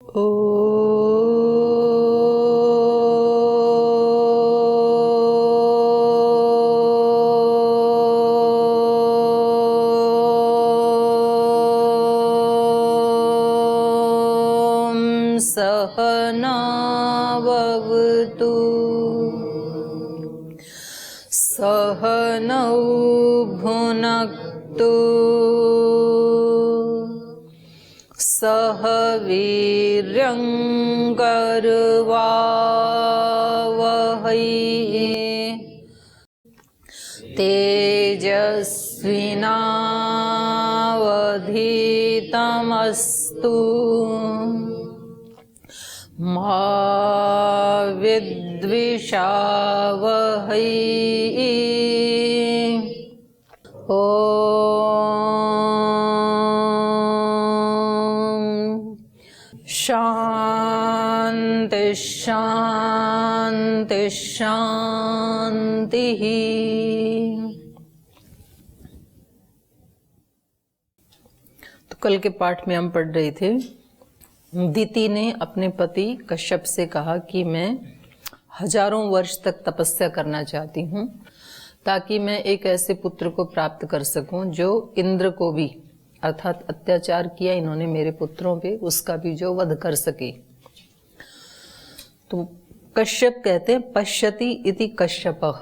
सहनावतु सहनौ भुनक्तु सह वीर्यं करवावहै तेजस्विनावधीतमस्तु मा विद्विषावहै। शांति शांति शांति। तो कल के पाठ में हम पढ़ रहे थे, दिति ने अपने पति कश्यप से कहा कि मैं हजारों वर्ष तक तपस्या करना चाहती हूँ ताकि मैं एक ऐसे पुत्र को प्राप्त कर सकूं जो इंद्र को भी, अर्थात अत्याचार किया इन्होंने मेरे पुत्रों पे, उसका भी जो वध कर सके। तो कश्यप कहते हैं पश्यति इति कश्यपः।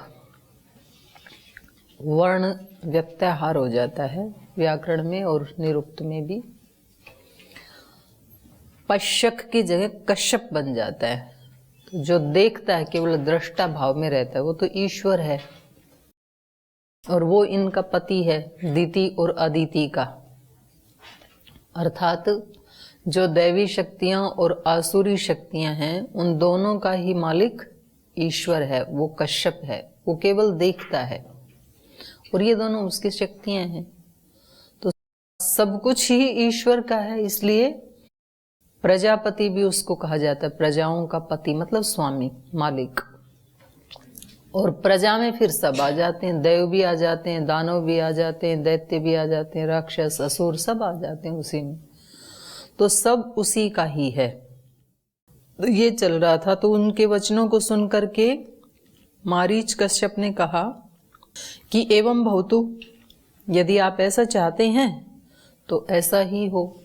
वर्ण व्यत्याहार हो जाता है व्याकरण में और निरुक्त में भी। पश्यक की जगह कश्यप बन जाता है। तो जो देखता है केवल दृष्टा भाव में रहता है वो तो ईश्वर है, और वो इनका पति है दिति और अदिति का, अर्थात जो दैवी शक्तियां और आसुरी शक्तियां हैं उन दोनों का ही मालिक ईश्वर है, वो कश्यप है। वो केवल देखता है और ये दोनों उसकी शक्तियां हैं। तो सब कुछ ही ईश्वर का है, इसलिए प्रजापति भी उसको कहा जाता है। प्रजाओं का पति मतलब स्वामी, मालिक। और प्रजा में फिर सब आ जाते हैं, देव भी आ जाते हैं, दानव भी आ जाते हैं, दैत्य भी आ जाते हैं, राक्षस असुर सब आ जाते हैं उसी में। तो सब उसी का ही है। तो ये चल रहा था। तो उनके वचनों को सुन करके मारीच कश्यप ने कहा कि एवं भवतु, यदि आप ऐसा चाहते हैं तो ऐसा ही हो।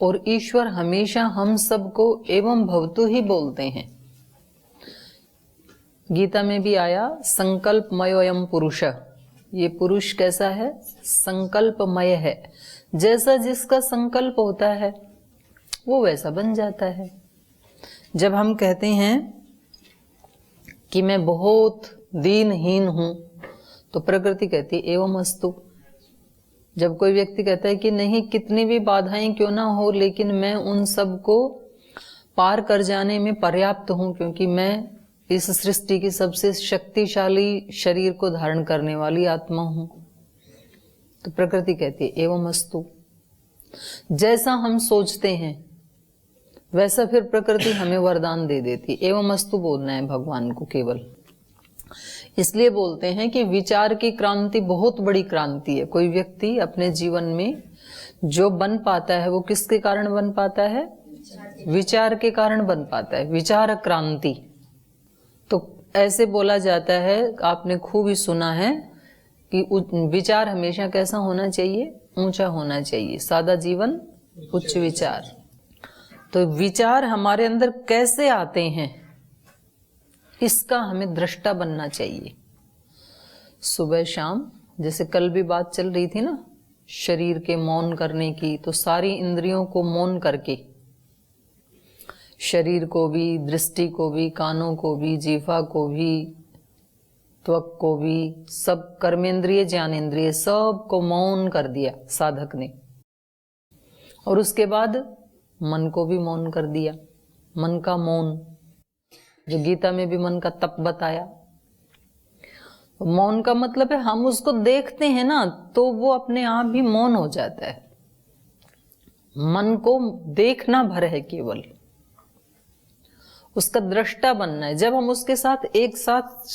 और ईश्वर हमेशा हम सबको एवं भवतु ही बोलते हैं। गीता में भी आया संकल्पमयोऽयं पुरुष। ये पुरुष कैसा है? संकल्पमय है। जैसा जिसका संकल्प होता है वो वैसा बन जाता है। जब हम कहते हैं कि मैं बहुत दीनहीन हूं तो प्रकृति कहती है एवं अस्तु। जब कोई व्यक्ति कहता है कि नहीं, कितनी भी बाधाएं क्यों ना हो लेकिन मैं उन सब को पार कर जाने में पर्याप्त हूं, क्योंकि मैं इस सृष्टि की सबसे शक्तिशाली शरीर को धारण करने वाली आत्मा हूं, तो प्रकृति कहती है एवं अस्तु। जैसा हम सोचते हैं वैसा फिर प्रकृति हमें वरदान दे देती है। एवं अस्तु बोलना है भगवान को केवल। इसलिए बोलते हैं कि विचार की क्रांति बहुत बड़ी क्रांति है। कोई व्यक्ति अपने जीवन में जो बन पाता है वो किसके कारण बन पाता है? विचार के कारण बन पाता है, विचार क्रांति। तो ऐसे बोला जाता है, आपने खूब ही सुना है कि विचार हमेशा कैसा होना चाहिए? ऊंचा होना चाहिए। सादा जीवन, उच्च विचार। तो विचार हमारे अंदर कैसे आते हैं इसका हमें दृष्टा बनना चाहिए। सुबह शाम, जैसे कल भी बात चल रही थी ना शरीर के मौन करने की, तो सारी इंद्रियों को मौन करके, शरीर को भी, दृष्टि को भी, कानों को भी, जीवा को भी, त्वक को भी, सब कर्मेंद्रिय ज्ञानेंद्रिय सब को मौन कर दिया साधक ने। और उसके बाद मन को भी मौन कर दिया। मन का मौन, जो गीता में भी मन का तप बताया। मौन का मतलब है हम उसको देखते हैं ना तो वो अपने आप ही मौन हो जाता है। मन को देखना भर है, केवल उसका दृष्टा बनना है। जब हम उसके साथ एक साथ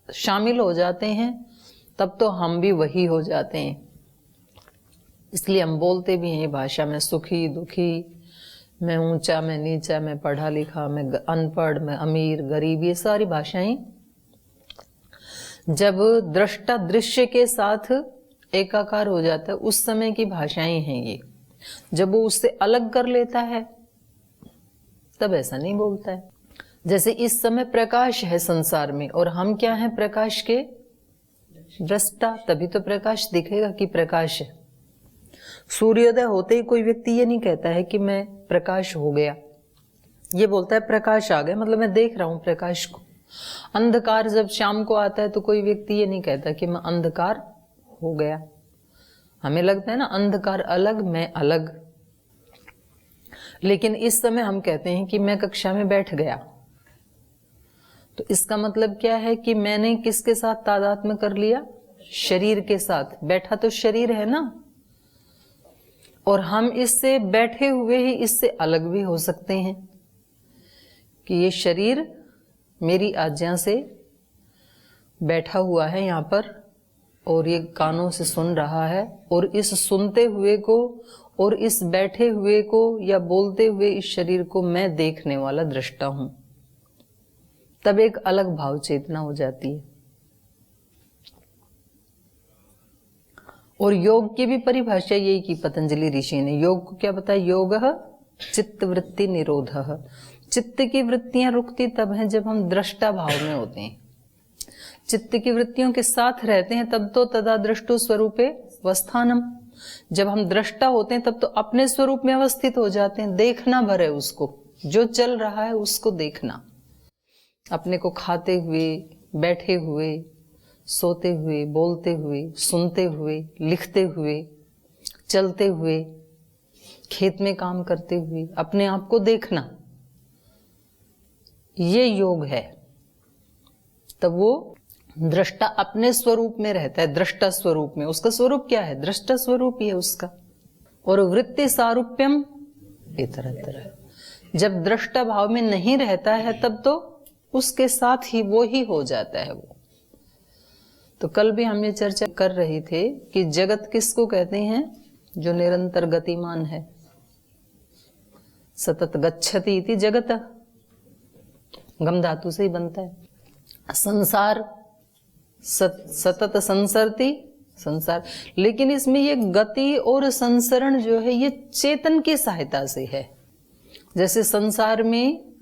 शामिल हो जाते हैं तब तो हम भी वही हो जाते हैं। इसलिए हम बोलते भी हैं भाषा में सुखी दुखी, मैं ऊंचा, मैं नीचा, मैं पढ़ा लिखा, मैं अनपढ़, मैं अमीर, गरीब, ये सारी भाषाएं जब दृष्टा दृश्य के साथ एकाकार हो जाता है उस समय की भाषाएं हैं ये। जब वो उससे अलग कर लेता है तब ऐसा नहीं बोलता है। जैसे इस समय प्रकाश है संसार में और हम क्या हैं? प्रकाश के दृष्टा, तभी तो प्रकाश दिखेगा कि प्रकाश है। सूर्योदय होते ही कोई व्यक्ति ये नहीं कहता है कि मैं प्रकाश हो गया, ये बोलता है प्रकाश आ गया, मतलब मैं देख रहा हूं प्रकाश को। अंधकार जब शाम को आता है तो कोई व्यक्ति ये नहीं कहता कि मैं अंधकार हो गया। हमें लगता है ना अंधकार अलग, मैं अलग, लेकिन इस समय हम कहते हैं कि मैं कक्षा में बैठ गया। तो इसका मतलब क्या है कि मैंने किसके साथ तादात्म्य कर लिया? शरीर के साथ। बैठा तो शरीर है ना, और हम इससे बैठे हुए ही इससे अलग भी हो सकते हैं कि ये शरीर मेरी आज्ञा से बैठा हुआ है यहाँ पर और ये कानों से सुन रहा है, और इस सुनते हुए को और इस बैठे हुए को या बोलते हुए इस शरीर को मैं देखने वाला दृष्टा हूं। तब एक अलग भाव चेतना हो जाती है। और योग की भी परिभाषा यही की पतंजलि ऋषि ने। योग को क्या बताया? योगः चित्त वृत्ति निरोधः। चित्त की वृत्तियां रुकती तब हैं जब हम दृष्टा भाव में होते हैं, चित्त की वृत्तियों के साथ रहते हैं, तब तो तदा दृष्टु स्वरूपे वस्थानम। जब हम दृष्टा होते हैं तब तो अपने स्वरूप में अवस्थित हो जाते हैं। देखना भर है उसको, जो चल रहा है उसको देखना, अपने को खाते हुए, बैठे हुए, सोते हुए, बोलते हुए, सुनते हुए, लिखते हुए, चलते हुए, खेत में काम करते हुए, अपने आप को देखना, ये योग है। तब वो दृष्टा अपने स्वरूप में रहता है, दृष्टा स्वरूप में। उसका स्वरूप क्या है? दृष्टा स्वरूप ही है उसका। और वृत्ति सारूप्यम इतरत्र। जब दृष्टा भाव में नहीं रहता है तब तो उसके साथ ही वो ही हो जाता है वो। तो कल भी हम ये चर्चा कर रहे थे कि जगत किसको कहते हैं? जो निरंतर गतिमान है। सतत गच्छति इति जगत, गम धातु से ही बनता है। संसार सतत संसरति, संसार। लेकिन इसमें ये गति और संसरण जो है ये चेतन की सहायता से है। जैसे संसार में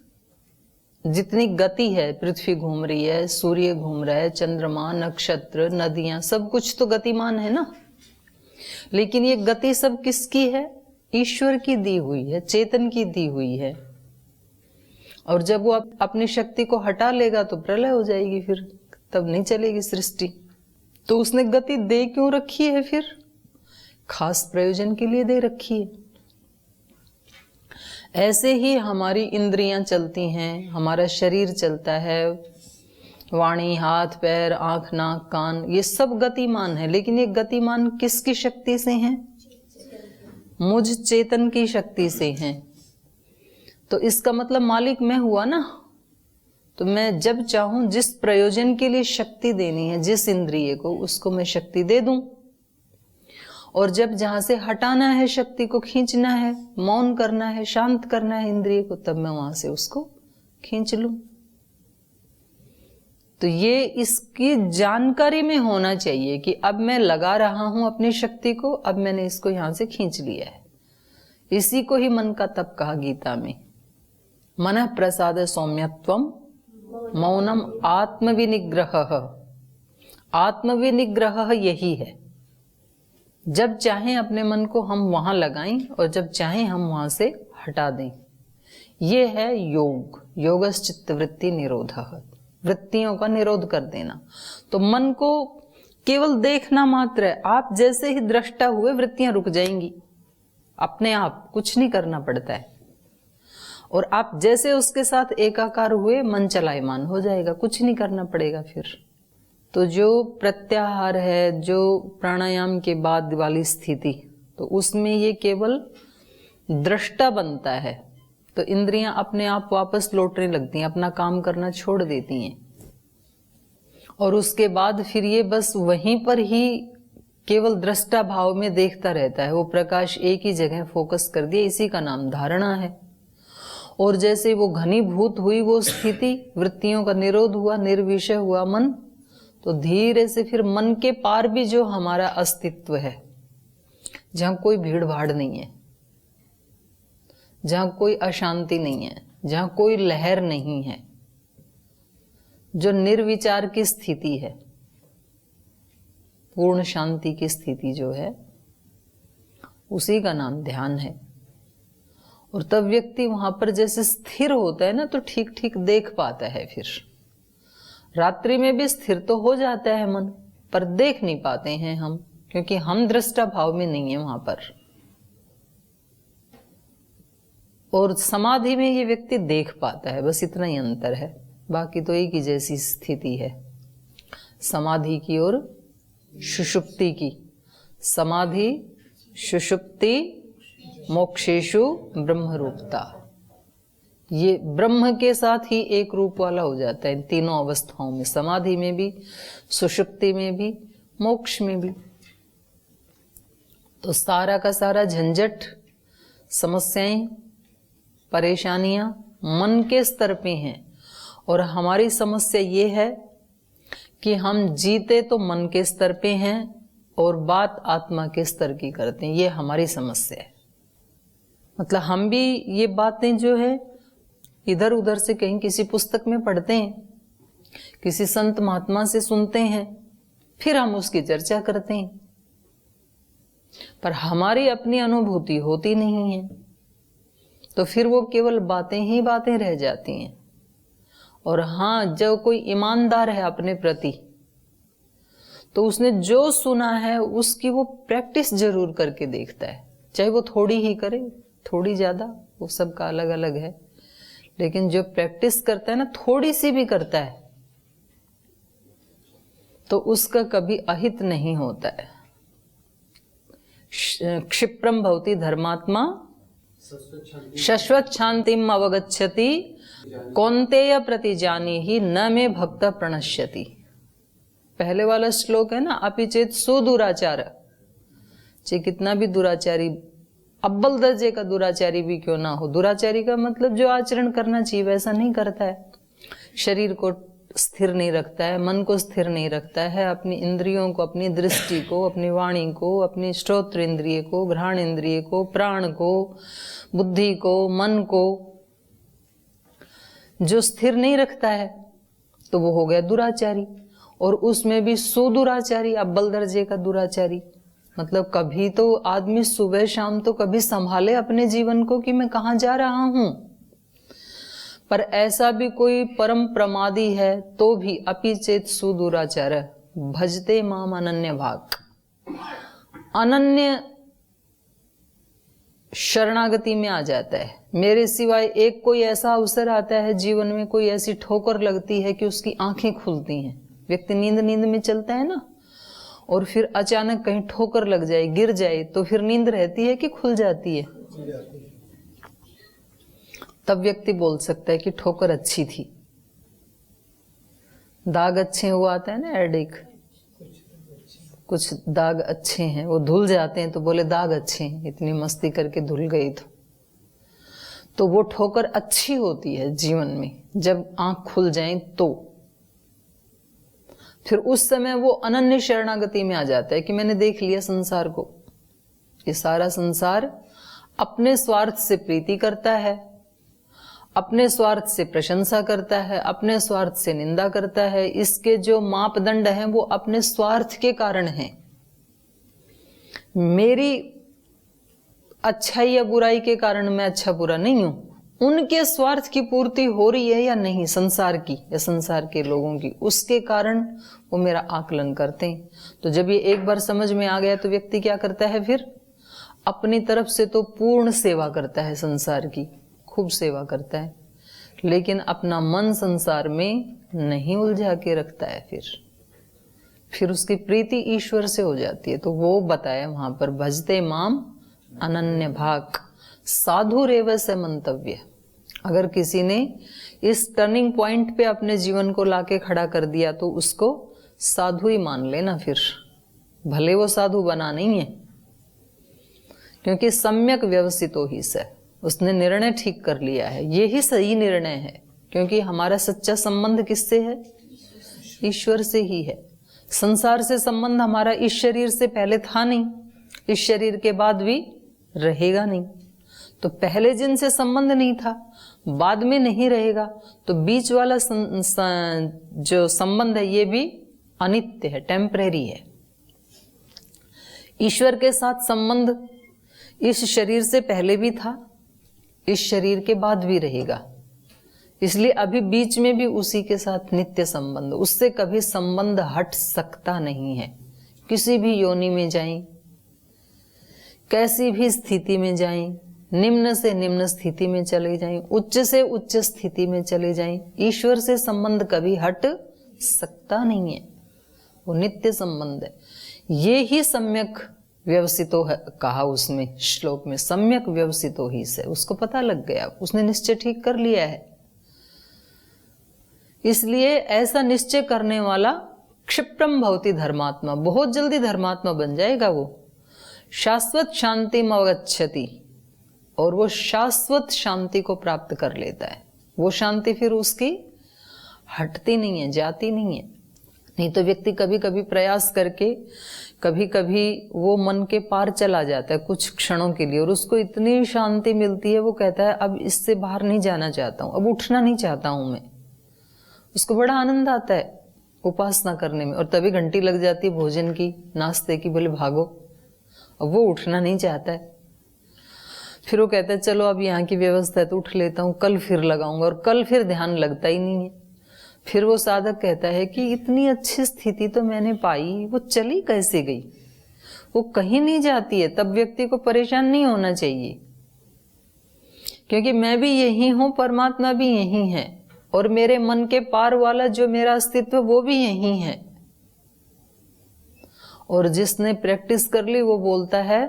जितनी गति है, पृथ्वी घूम रही है, सूर्य घूम रहा है, चंद्रमा, नक्षत्र, नदियां, सब कुछ तो गतिमान है ना। लेकिन ये गति सब किसकी है? ईश्वर की दी हुई है, चेतन की दी हुई है। और जब वो अपनी शक्ति को हटा लेगा तो प्रलय हो जाएगी, फिर तब नहीं चलेगी सृष्टि। तो उसने गति दे क्यों रखी है? फिर खास प्रयोजन के लिए दे रखी है। ऐसे ही हमारी इंद्रियां चलती हैं, हमारा शरीर चलता है, वाणी, हाथ, पैर, आंख, नाक, कान, ये सब गतिमान है। लेकिन ये गतिमान किसकी शक्ति से हैं? मुझ चेतन की शक्ति से हैं। तो इसका मतलब मालिक मैं हुआ ना। तो मैं जब चाहूं जिस प्रयोजन के लिए शक्ति देनी है जिस इंद्रिय को, उसको मैं शक्ति दे दूं। और जब जहां से हटाना है, शक्ति को खींचना है, मौन करना है, शांत करना है इंद्रिय को, तब मैं वहां से उसको खींच लूं। तो ये इसकी जानकारी में होना चाहिए कि अब मैं लगा रहा हूं अपनी शक्ति को, अब मैंने इसको यहां से खींच लिया है। इसी को ही मन का तप कहा गीता में। मनः प्रसाद सौम्यत्वम मौनम आत्मविनिग्रह। आत्मविनिग्रह यही है। जब चाहें अपने मन को हम वहां लगाएं और जब चाहें हम वहां से हटा दें। ये है योग। योगश्चित्त वृत्ति निरोधः, वृत्तियों का निरोध कर देना। तो मन को केवल देखना मात्र है। आप जैसे ही दृष्टा हुए वृत्तियां रुक जाएंगी अपने आप, कुछ नहीं करना पड़ता है। और आप जैसे उसके साथ एकाकार हुए, मन चलायमान हो जाएगा, कुछ नहीं करना पड़ेगा फिर। तो जो प्रत्याहार है, जो प्राणायाम के बाद वाली स्थिति, तो उसमें ये केवल दृष्टा बनता है। तो इंद्रियां अपने आप वापस लौटने लगती हैं, अपना काम करना छोड़ देती हैं। और उसके बाद फिर ये बस वहीं पर ही केवल दृष्टा भाव में देखता रहता है। वो प्रकाश एक ही जगह फोकस कर दिया, इसी का नाम धारणा है। और जैसे वो घनीभूत हुई वो स्थिति, वृत्तियों का निरोध हुआ, निर्विषय हुआ मन, तो धीरे से फिर मन के पार भी जो हमारा अस्तित्व है, जहां कोई भीड़ भाड़ नहीं है, जहां कोई अशांति नहीं है, जहां कोई लहर नहीं है, जो निर्विचार की स्थिति है, पूर्ण शांति की स्थिति जो है, उसी का नाम ध्यान है। और तब व्यक्ति वहां पर जैसे स्थिर होता है ना, तो ठीक ठीक देख पाता है। फिर रात्रि में भी स्थिर तो हो जाता है मन, पर देख नहीं पाते हैं हम, क्योंकि हम दृष्टा भाव में नहीं है वहां पर। और समाधि में ये व्यक्ति देख पाता है, बस इतना ही अंतर है, बाकी तो एक ही जैसी स्थिति है समाधि की और सुषुप्ति की। समाधि, सुषुप्ति, मोक्षेषु ब्रह्मरूपता, ये ब्रह्म के साथ ही एक रूप वाला हो जाता है इन तीनों अवस्थाओं में, समाधि में भी, सुषुप्ति में भी, मोक्ष में भी। तो सारा का सारा झंझट, समस्याएं, परेशानियां मन के स्तर पे हैं। और हमारी समस्या ये है कि हम जीते तो मन के स्तर पे हैं और बात आत्मा के स्तर की करते हैं। ये हमारी समस्या है। मतलब हम भी ये बातें जो है इधर उधर से कहीं किसी पुस्तक में पढ़ते हैं, किसी संत महात्मा से सुनते हैं, फिर हम उसकी चर्चा करते हैं, पर हमारी अपनी अनुभूति होती नहीं है। तो फिर वो केवल बातें ही बातें रह जाती हैं। और हाँ, जब कोई ईमानदार है अपने प्रति, तो उसने जो सुना है उसकी वो प्रैक्टिस जरूर करके देखता है, चाहे वो थोड़ी ही करे, थोड़ी ज्यादा, वो सबका अलग अलग है। लेकिन जो प्रैक्टिस करता है ना, थोड़ी सी भी करता है, तो उसका कभी अहित नहीं होता है। क्षिप्रम भवति धर्मात्मा शश्वत शांतिम अवगच्छति कौन्तेय प्रतिजानी ही न मे भक्त प्रणश्यति। पहले वाला श्लोक है ना, अपि चेत सुदुराचार, चाहे कितना भी दुराचारी, अव्वल दर्जे का दुराचारी भी क्यों ना हो, दुराचारी का मतलब जो आचरण करना चाहिए वैसा नहीं करता है, शरीर को स्थिर नहीं रखता है, मन को स्थिर नहीं रखता है, अपनी इंद्रियों को, अपनी दृष्टि को, अपनी वाणी को, अपनी श्रोत्र इंद्रिय को, घ्राण इंद्रिय को, प्राण को, बुद्धि को, मन को जो स्थिर नहीं रखता है, तो वो हो गया दुराचारी। और उसमें भी सुदुराचारी, अव्वल दर्जे का दुराचारी। मतलब कभी तो आदमी सुबह शाम तो कभी संभाले अपने जीवन को कि मैं कहाँ जा रहा हूं, पर ऐसा भी कोई परम प्रमादी है तो भी अपि चेत सुदुराचार भजते माम अनन्य भाग, अनन्य शरणागति में आ जाता है। मेरे सिवाय एक कोई ऐसा अवसर आता है जीवन में, कोई ऐसी ठोकर लगती है कि उसकी आंखें खुलती हैं। व्यक्ति नींद में चलता है ना, और फिर अचानक कहीं ठोकर लग जाए, गिर जाए, तो फिर नींद रहती है कि खुल जाती है? तब व्यक्ति बोल सकता है कि ठोकर अच्छी थी। दाग अच्छे हुआ आता है ना, एडिक, कुछ दाग अच्छे हैं, वो धुल जाते हैं तो बोले दाग अच्छे हैं, इतनी मस्ती करके धुल गई। तो वो ठोकर अच्छी होती है जीवन में, जब आंख खुल जाए तो फिर उस समय वो अनन्य शरणागति में आ जाता है कि मैंने देख लिया संसार को, ये सारा संसार अपने स्वार्थ से प्रीति करता है, अपने स्वार्थ से प्रशंसा करता है, अपने स्वार्थ से निंदा करता है। इसके जो मापदंड हैं वो अपने स्वार्थ के कारण हैं। मेरी अच्छाई या बुराई के कारण मैं अच्छा बुरा नहीं हूं, उनके स्वार्थ की पूर्ति हो रही है या नहीं, संसार की या संसार के लोगों की, उसके कारण वो मेरा आकलन करते हैं। तो जब ये एक बार समझ में आ गया तो व्यक्ति क्या करता है, फिर अपनी तरफ से तो पूर्ण सेवा करता है, संसार की खूब सेवा करता है, लेकिन अपना मन संसार में नहीं उलझा के रखता है। फिर उसकी प्रीति ईश्वर से हो जाती है। तो वो बताया वहां पर, भजते माम अनन्य भाग साधु रेव से मंतव्य। अगर किसी ने इस टर्निंग पॉइंट पे अपने जीवन को लाके खड़ा कर दिया तो उसको साधु ही मान लेना। फिर भले वो साधु बना नहीं है, क्योंकि सम्यक व्यवस्थितो ही से, उसने निर्णय ठीक कर लिया है, यही सही निर्णय है, क्योंकि हमारा सच्चा संबंध किससे है? ईश्वर से ही है। संसार से संबंध हमारा इस शरीर से पहले था नहीं, इस शरीर के बाद भी रहेगा नहीं। तो पहले जिनसे संबंध नहीं था, बाद में नहीं रहेगा, तो बीच वाला जो संबंध है ये भी अनित्य है, टेम्परेरी है। ईश्वर के साथ संबंध इस शरीर से पहले भी था, इस शरीर के बाद भी रहेगा, इसलिए अभी बीच में भी उसी के साथ नित्य संबंध, उससे कभी संबंध हट सकता नहीं है। किसी भी योनि में जाएं, कैसी भी स्थिति में जाएं, निम्न से निम्न स्थिति में चले जाएं, उच्च से उच्च स्थिति में चले जाएं, ईश्वर से संबंध कभी हट सकता नहीं है, वो नित्य संबंध है। ये ही सम्यक व्यवसितो है कहा उसमें श्लोक में, सम्यक व्यवसितो ही से, उसको पता लग गया, उसने निश्चय ठीक कर लिया है। इसलिए ऐसा निश्चय करने वाला क्षिप्रम भवति धर्मात्मा, बहुत जल्दी धर्मात्मा बन जाएगा वो। शाश्वत शांति अवगच्छति, और वो शाश्वत शांति को प्राप्त कर लेता है। वो शांति फिर उसकी हटती नहीं है, जाती नहीं है। नहीं तो व्यक्ति कभी कभी प्रयास करके कभी कभी वो मन के पार चला जाता है कुछ क्षणों के लिए, और उसको इतनी शांति मिलती है, वो कहता है अब इससे बाहर नहीं जाना चाहता हूँ, अब उठना नहीं चाहता हूँ मैं। उसको बड़ा आनंद आता है उपासना करने में, और तभी घंटी लग जाती है भोजन की, नाश्ते की, बोले भागो, अब वो उठना नहीं चाहता है। फिर वो कहता है चलो अब यहाँ की व्यवस्था है तो उठ लेता हूँ, कल फिर लगाऊंगा, और कल फिर ध्यान लगता ही नहीं है। फिर वो साधक कहता है कि इतनी अच्छी स्थिति तो मैंने पाई, वो चली कैसे गई? वो कहीं नहीं जाती है। तब व्यक्ति को परेशान नहीं होना चाहिए, क्योंकि मैं भी यही हूँ, परमात्मा भी यही है, और मेरे मन के पार वाला जो मेरा अस्तित्व वो भी यही है। और जिसने प्रैक्टिस कर ली वो बोलता है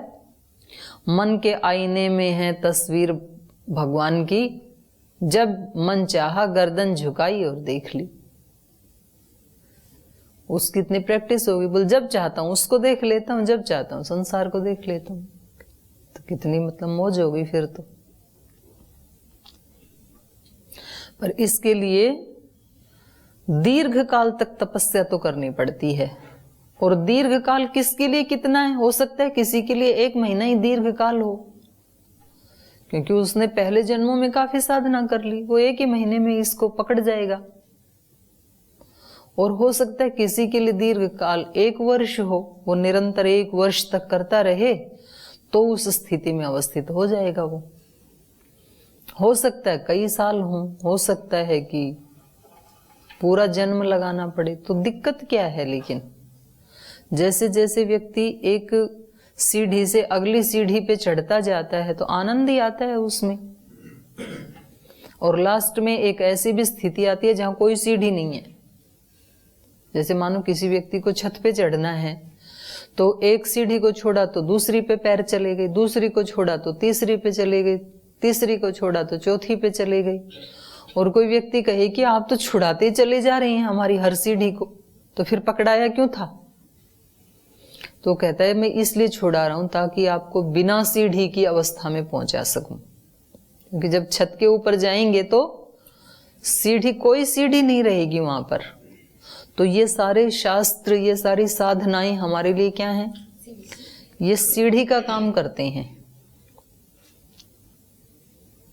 मन के आईने में है तस्वीर भगवान की, जब मन चाहा गर्दन झुकाई और देख ली। उसकी इतनी प्रैक्टिस होगी, बोल जब चाहता हूं उसको देख लेता हूं, जब चाहता हूं संसार को देख लेता हूं। तो कितनी मतलब मौज हो गई फिर तो। पर इसके लिए दीर्घ काल तक तपस्या तो करनी पड़ती है। और दीर्घ काल किसके लिए कितना है? हो सकता है किसी के लिए 1 महीना ही दीर्घ काल हो, क्योंकि उसने पहले जन्मों में काफी साधना कर ली, वो 1 ही महीने में इसको पकड़ जाएगा। और हो सकता है किसी के लिए दीर्घ काल 1 वर्ष हो, वो निरंतर 1 वर्ष तक करता रहे तो उस स्थिति में अवस्थित हो जाएगा वो। हो सकता है कई साल हो सकता है कि पूरा जन्म लगाना पड़े, तो दिक्कत क्या है? लेकिन जैसे जैसे व्यक्ति एक सीढ़ी से अगली सीढ़ी पे चढ़ता जाता है तो आनंद ही आता है उसमें। और लास्ट में एक ऐसी भी स्थिति आती है जहां कोई सीढ़ी नहीं है। जैसे मानो किसी व्यक्ति को छत पे चढ़ना है, तो एक सीढ़ी को छोड़ा तो दूसरी पे पैर चले गए, दूसरी को छोड़ा तो तीसरी पे चले गए, तीसरी को छोड़ा तो चौथी पे चले गई। और कोई व्यक्ति कहे कि आप तो छुड़ाते चले जा रहे हैं हमारी हर सीढ़ी को, तो फिर पकड़ाया क्यों था? तो कहता है मैं इसलिए छुड़ा रहा हूं ताकि आपको बिना सीढ़ी की अवस्था में पहुंचा सकूं, क्योंकि जब छत के ऊपर जाएंगे तो सीढ़ी, कोई सीढ़ी नहीं रहेगी वहां पर। तो ये सारे शास्त्र, ये सारी साधनाएं हमारे लिए क्या हैं? ये सीढ़ी का काम करते हैं।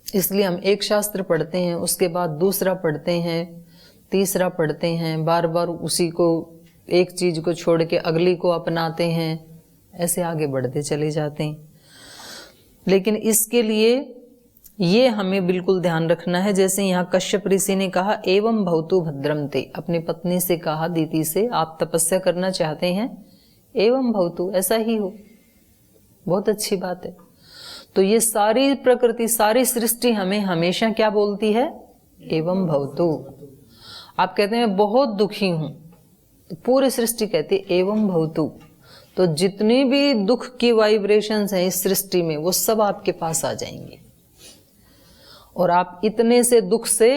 इसलिए हम एक शास्त्र पढ़ते हैं, उसके बाद दूसरा पढ़ते हैं, तीसरा पढ़ते हैं, बार बार उसी को, एक चीज को छोड़ के अगली को अपनाते हैं, ऐसे आगे बढ़ते चले जाते हैं। लेकिन इसके लिए ये हमें बिल्कुल ध्यान रखना है, जैसे यहाँ कश्यप ऋषि ने कहा एवं भवतु भद्रम ते, अपनी पत्नी से कहा दीति से, आप तपस्या करना चाहते हैं, एवं भवतु, ऐसा ही हो, बहुत अच्छी बात है। तो ये सारी प्रकृति, सारी सृष्टि हमें हमेशा क्या बोलती है? एवं भवतु। आप कहते हैं मैं बहुत दुखी हूं, तो पूरी सृष्टि कहती है एवं भवतु। तो जितनी भी दुख की वाइब्रेशंस हैं इस सृष्टि में, वो सब आपके पास आ जाएंगे, और आप इतने से दुख से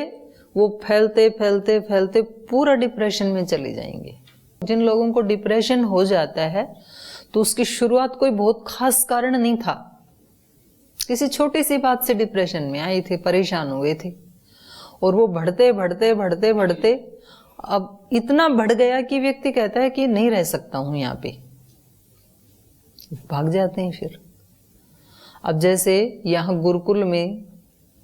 वो फैलते फैलते फैलते पूरा डिप्रेशन में चले जाएंगे। जिन लोगों को डिप्रेशन हो जाता है तो उसकी शुरुआत कोई बहुत खास कारण नहीं था, किसी छोटी सी बात से डिप्रेशन में आए थे, परेशान हुए थे, और वो बढ़ते बढ़ते बढ़ते बढ़ते अब इतना बढ़ गया कि व्यक्ति कहता है कि नहीं रह सकता हूं यहाँ पे, भाग जाते हैं फिर। अब जैसे यहाँ गुरुकुल में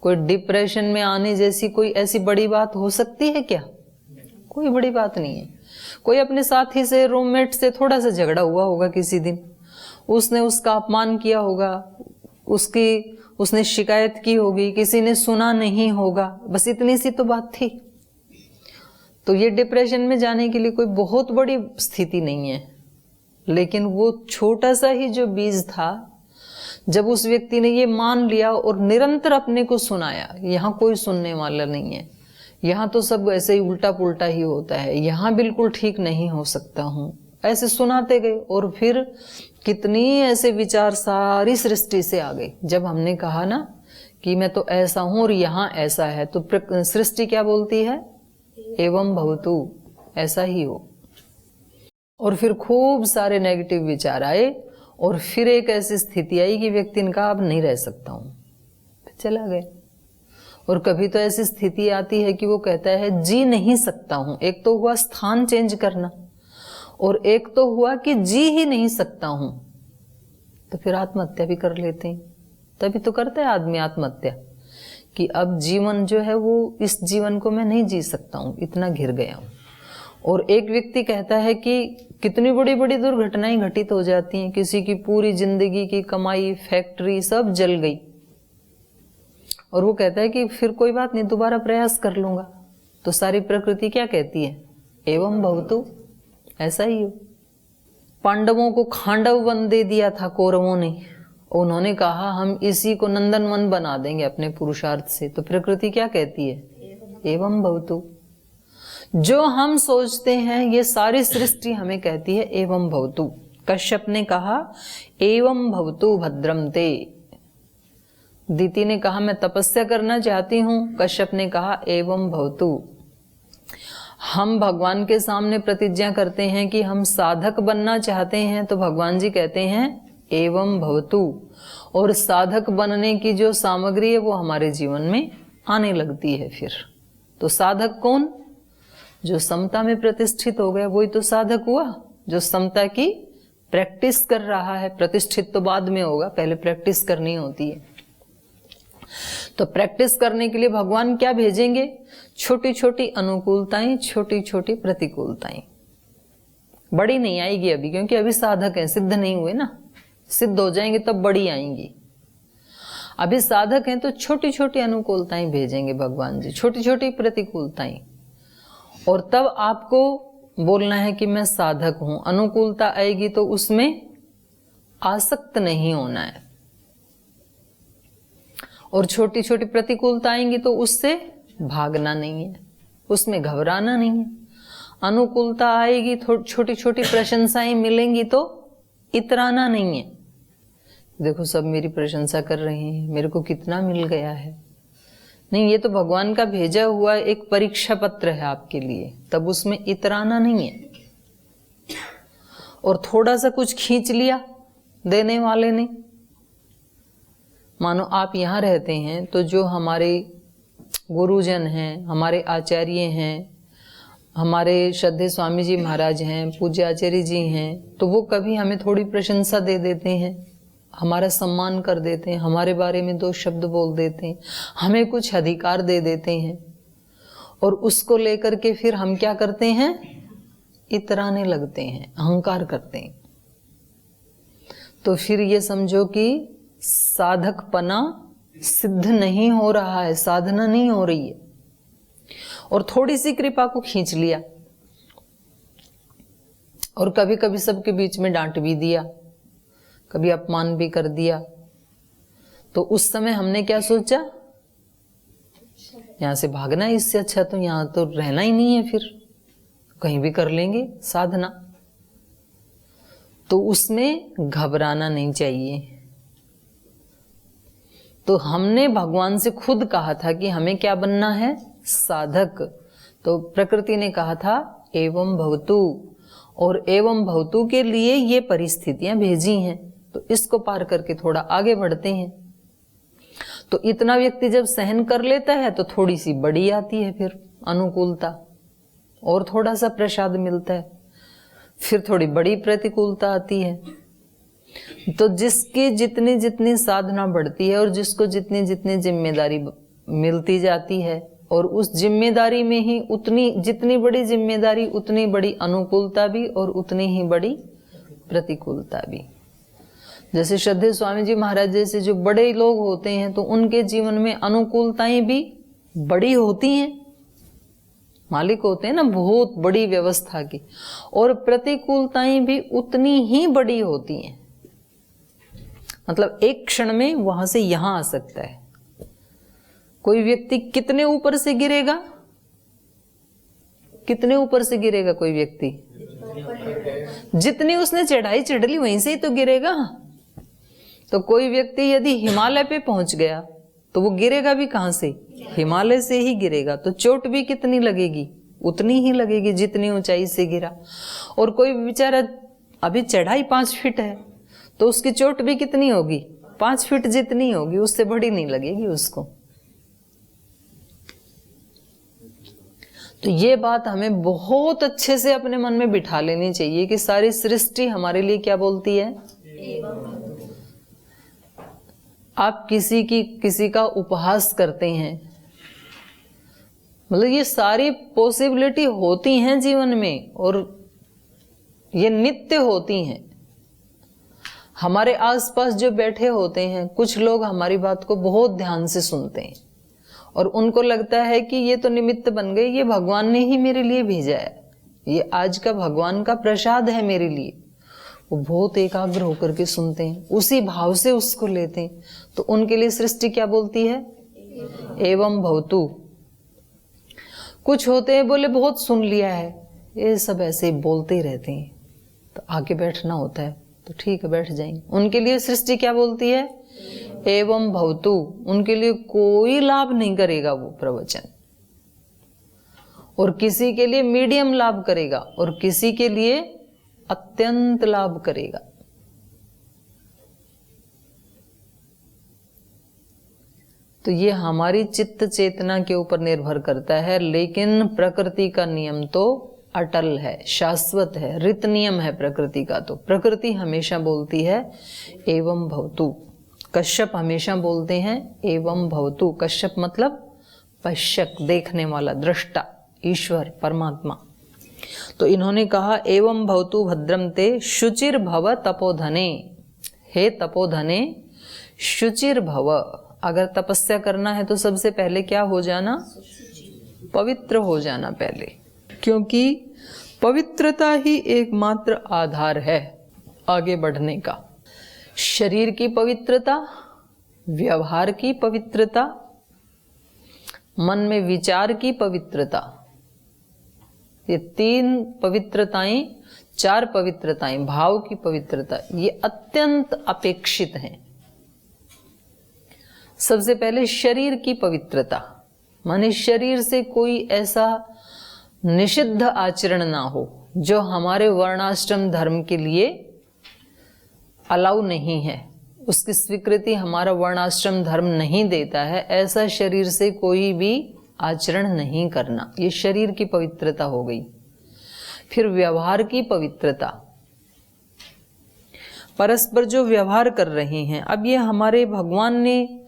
कोई डिप्रेशन में आने जैसी कोई ऐसी बड़ी बात हो सकती है क्या? कोई बड़ी बात नहीं है। कोई अपने साथी से, रूममेट से थोड़ा सा झगड़ा हुआ होगा किसी दिन, उसने उसका अपमान किया होगा, उसने शिकायत की होगी, किसी ने सुना नहीं होगा, बस इतनी सी तो बात थी। तो ये डिप्रेशन में जाने के लिए कोई बहुत बड़ी स्थिति नहीं है, लेकिन वो छोटा सा ही जो बीज था, जब उस व्यक्ति ने ये मान लिया और निरंतर अपने को सुनाया, यहाँ कोई सुनने वाला नहीं है, यहाँ तो सब ऐसे ही उल्टा पुल्टा ही होता है, यहाँ बिल्कुल ठीक नहीं हो सकता हूँ, ऐसे सुनाते गए, और फिर कितनी ऐसे विचार सारी सृष्टि से आ गई। जब हमने कहा ना कि मैं तो ऐसा हूं और यहाँ ऐसा है, तो सृष्टि क्या बोलती है? एवं भवतु, ऐसा ही हो। और फिर खूब सारे नेगेटिव विचार आए, और फिर एक ऐसी स्थिति आई कि व्यक्ति ने कहा अब नहीं रह सकता हूं, फिर चला गया। और कभी तो ऐसी स्थिति आती है कि वो कहता है जी नहीं सकता हूं। एक तो हुआ स्थान चेंज करना, और एक तो हुआ कि जी ही नहीं सकता हूं, तो फिर आत्महत्या भी कर लेते हैं। तभी तो करता है आदमी आत्महत्या, कि अब जीवन जो है वो, इस जीवन को मैं नहीं जी सकता हूं, इतना घिर गया हूं। और एक व्यक्ति कहता है कि कितनी बड़ी बड़ी दुर्घटनाएं घटित हो जाती हैं, किसी की पूरी जिंदगी की कमाई, फैक्ट्री सब जल गई, और वो कहता है कि फिर कोई बात नहीं, दोबारा प्रयास कर लूंगा। तो सारी प्रकृति क्या कहती है? एवं भवतु, ऐसा ही हो। पांडवों को खांडव वन दे दिया था कौरवों ने, उन्होंने कहा हम इसी को नंदन वन बना देंगे अपने पुरुषार्थ से। तो प्रकृति क्या कहती है? एवं भवतु। जो हम सोचते हैं ये सारी सृष्टि हमें कहती है एवं भवतु। कश्यप ने कहा एवं भवतु भद्रम ते। दीति ने कहा मैं तपस्या करना चाहती हूं, कश्यप ने कहा एवं भवतु। हम भगवान के सामने प्रतिज्ञा करते हैं कि हम साधक बनना चाहते हैं, तो भगवान जी कहते हैं एवं भवतु, और साधक बनने की जो सामग्री है वो हमारे जीवन में आने लगती है। फिर तो साधक कौन? जो समता में प्रतिष्ठित हो गया, वही तो साधक हुआ, जो समता की प्रैक्टिस कर रहा है। प्रतिष्ठित तो बाद में होगा, पहले प्रैक्टिस करनी होती है। तो प्रैक्टिस करने के लिए भगवान क्या भेजेंगे? छोटी छोटी अनुकूलताएं, छोटी छोटी प्रतिकूलताएं। बड़ी नहीं आएगी अभी, क्योंकि अभी साधक हैं, सिद्ध नहीं हुए ना। सिद्ध हो जाएंगे तब बड़ी आएंगी। अभी साधक हैं तो छोटी छोटी अनुकूलताएं भेजेंगे भगवान जी, छोटी छोटी प्रतिकूलताएं। और तब आपको बोलना है कि मैं साधक हूं। अनुकूलता आएगी तो उसमें आसक्त नहीं होना है, और छोटी छोटी प्रतिकूलता आएंगी तो उससे भागना नहीं है, उसमें घबराना नहीं है। अनुकूलता आएगी, छोटी छोटी प्रशंसाएं मिलेंगी तो इतराना नहीं है। देखो सब मेरी प्रशंसा कर रहे हैं, मेरे को कितना मिल गया है। नहीं, ये तो भगवान का भेजा हुआ एक परीक्षा पत्र है आपके लिए, तब उसमें इतराना नहीं है। और थोड़ा सा कुछ खींच लिया देने वाले ने, मानो आप यहाँ रहते हैं तो जो हमारे गुरुजन हैं, हमारे आचार्य हैं, हमारे श्रद्धेय स्वामी जी महाराज हैं, पूज्य आचार्य जी हैं, तो वो कभी हमें थोड़ी प्रशंसा दे देते हैं, हमारा सम्मान कर देते हैं, हमारे बारे में 2 शब्द बोल देते हैं, हमें कुछ अधिकार दे देते हैं, और उसको लेकर के फिर हम क्या करते हैं? इतराने लगते हैं, अहंकार करते हैं। तो फिर ये समझो कि साधकपना सिद्ध नहीं हो रहा है, साधना नहीं हो रही है। और थोड़ी सी कृपा को खींच लिया, और कभी कभी सबके बीच में डांट भी दिया, कभी अपमान भी कर दिया, तो उस समय हमने क्या सोचा? यहां से भागना है, इससे अच्छा तो यहां तो रहना ही नहीं है, फिर कहीं भी कर लेंगे साधना। तो उसमें घबराना नहीं चाहिए। तो हमने भगवान से खुद कहा था कि हमें क्या बनना है? साधक। तो प्रकृति ने कहा था एवं भवतु, और एवं भवतु के लिए ये परिस्थितियां भेजी हैं। तो इसको पार करके थोड़ा आगे बढ़ते हैं। तो इतना व्यक्ति जब सहन कर लेता है तो थोड़ी सी बड़ी आती है फिर अनुकूलता, और थोड़ा सा प्रसाद मिलता है, फिर थोड़ी बड़ी प्रतिकूलता आती है। तो जिसकी जितनी जितनी साधना बढ़ती है और जिसको जितनी जितनी जिम्मेदारी मिलती जाती है, और उस जिम्मेदारी में ही उतनी जितनी बड़ी जिम्मेदारी उतनी बड़ी अनुकूलता भी और उतनी ही बड़ी प्रतिकूलता भी। जैसे श्रद्धेय स्वामी जी महाराज जैसे जो बड़े लोग होते हैं तो उनके जीवन में अनुकूलताएं भी बड़ी होती हैं, मालिक होते हैं ना बहुत बड़ी व्यवस्था की, और प्रतिकूलताएं भी उतनी ही बड़ी होती हैं। मतलब एक क्षण में वहां से यहां आ सकता है। कोई व्यक्ति कितने ऊपर से गिरेगा, कितने ऊपर से गिरेगा कोई व्यक्ति, जितनी उसने चढ़ाई चढ़ ली वहीं से ही तो गिरेगा। तो कोई व्यक्ति यदि हिमालय पे पहुंच गया तो वो गिरेगा भी कहां से, हिमालय से ही गिरेगा। तो चोट भी कितनी लगेगी, उतनी ही लगेगी जितनी ऊंचाई से गिरा। और कोई बेचारा अभी चढ़ाई 5 फीट है तो उसकी चोट भी कितनी होगी, 5 फीट जितनी होगी, उससे बड़ी नहीं लगेगी उसको। तो ये बात हमें बहुत अच्छे से अपने मन में बिठा लेनी चाहिए कि सारी सृष्टि हमारे लिए क्या बोलती है। आप किसी का उपहास करते हैं, मतलब ये सारी पॉसिबिलिटी होती हैं जीवन में और ये नित्य होती हैं। हमारे आसपास जो बैठे होते हैं कुछ लोग हमारी बात को बहुत ध्यान से सुनते हैं और उनको लगता है कि ये तो निमित्त बन गए, ये भगवान ने ही मेरे लिए भेजा है, ये आज का भगवान का प्रसाद है मेरे लिए। वो बहुत एकाग्र होकर के सुनते हैं, उसी भाव से उसको लेते हैं। तो उनके लिए सृष्टि क्या बोलती है, एवं भवतु। कुछ होते हैं बोले बहुत सुन लिया है, ये सब ऐसे ही बोलते ही रहते हैं, तो आके बैठना होता है तो ठीक है बैठ जाएंगे। उनके लिए सृष्टि क्या बोलती है, एवं भवतु। उनके लिए कोई लाभ नहीं करेगा वो प्रवचन, और किसी के लिए मीडियम लाभ करेगा और किसी के लिए अत्यंत लाभ करेगा। तो ये हमारी चित्त चेतना के ऊपर निर्भर करता है, लेकिन प्रकृति का नियम तो अटल है, शाश्वत है, ऋत नियम है प्रकृति का। तो प्रकृति हमेशा बोलती है एवं भवतु। कश्यप हमेशा बोलते हैं एवं भवतु। कश्यप मतलब पश्यक, देखने वाला, दृष्टा, ईश्वर, परमात्मा। तो इन्होंने कहा एवं भवतु भद्रम ते शुचिर भव तपोधने। हे तपोधने शुचिर भव। अगर तपस्या करना है तो सबसे पहले क्या हो जाना, पवित्र हो जाना पहले, क्योंकि पवित्रता ही एकमात्र आधार है आगे बढ़ने का। शरीर की पवित्रता, व्यवहार की पवित्रता, मन में विचार की पवित्रता, ये 3 पवित्रताएं, 4 पवित्रताएं, भाव की पवित्रता, ये अत्यंत अपेक्षित हैं। सबसे पहले शरीर की पवित्रता, माने शरीर से कोई ऐसा निषिद्ध आचरण ना हो जो हमारे वर्णाश्रम धर्म के लिए अलाउ नहीं है, उसकी स्वीकृति हमारा वर्णाश्रम धर्म नहीं देता है। ऐसा शरीर से कोई भी आचरण नहीं करना, ये शरीर की पवित्रता हो गई। फिर व्यवहार की पवित्रता, परस्पर जो व्यवहार कर रहे हैं, अब ये हमारे भगवान ने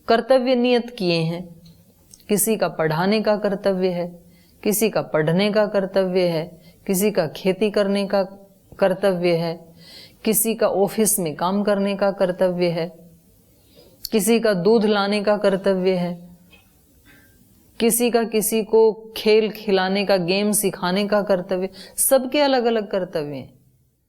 कर्तव्य नियत किए हैं। किसी का पढ़ाने का कर्तव्य है, किसी का पढ़ने का कर्तव्य है, किसी का खेती करने का कर्तव्य है, किसी का ऑफिस में काम करने का कर्तव्य है, किसी का दूध लाने का कर्तव्य है, किसी का किसी को खेल खिलाने का, गेम सिखाने का कर्तव्य। सबके अलग अलग कर्तव्य हैं।